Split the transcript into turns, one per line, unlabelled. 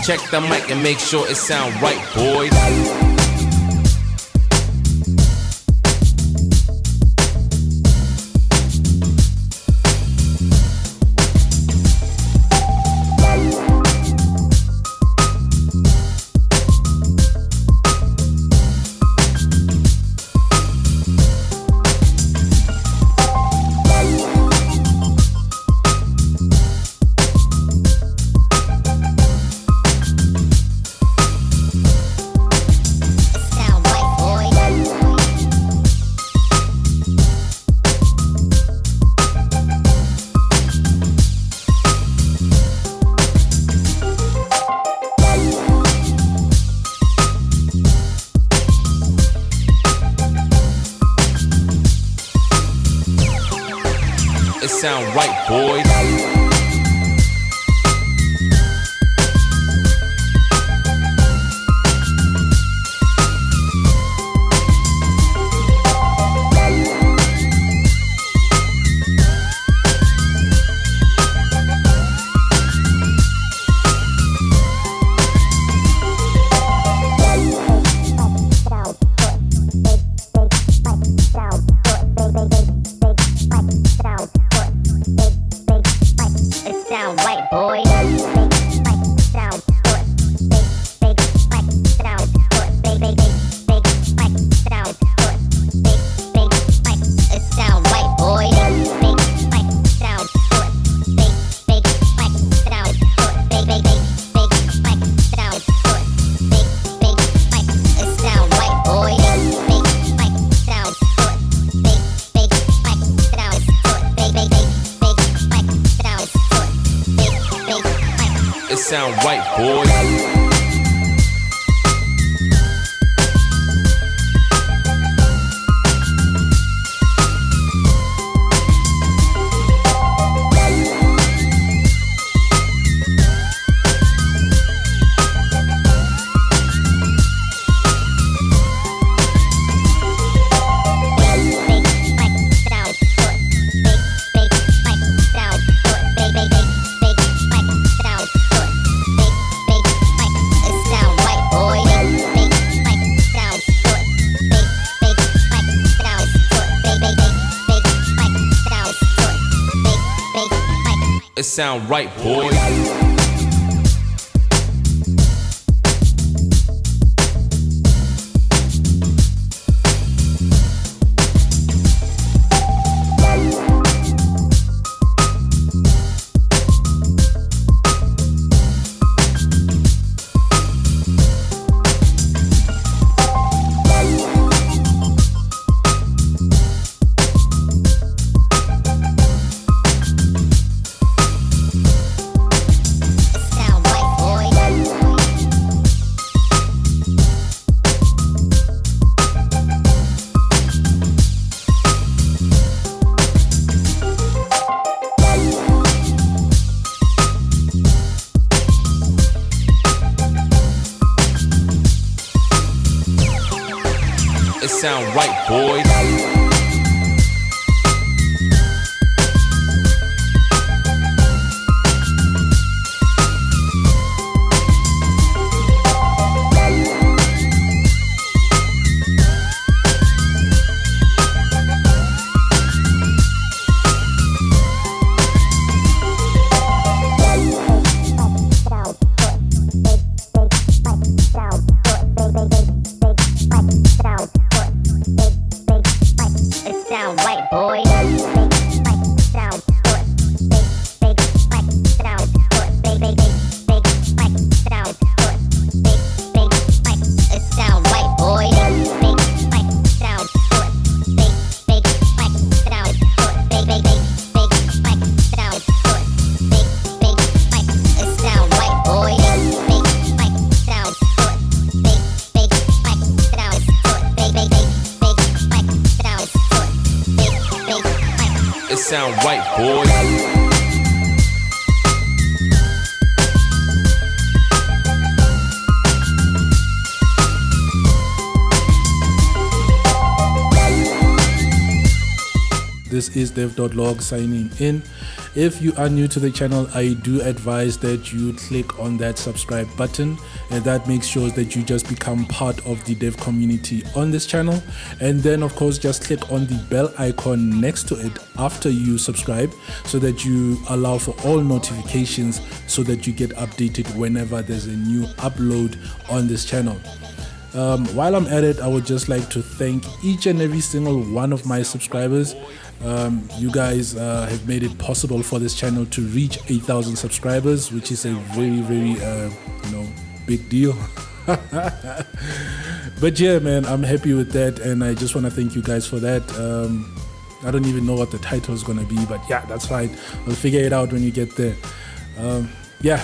Check the mic and make sure it sound right, boys. It sound right, boys. Sound right, boys. It sound right, boys. It sound right, boys. Sound right, boys.
This is dev.log signing in, If you are new to the channel, I do advise that you click on that subscribe button, and that makes sure that you just become part of the dev community on this channel. And then of course just click on the bell icon next to it after you subscribe, so that you allow for all notifications, so that you get updated whenever there's a new upload on this channel. While I'm at it, I would just like to thank each and every single one of my subscribers. You guys have made it possible for this channel to reach 8,000 subscribers, which is a very big deal. But yeah, man, I'm happy with that, and I just want to thank you guys for that. I don't even know what the title is going to be, but yeah, that's fine. I'll figure it out when you get there. Yeah.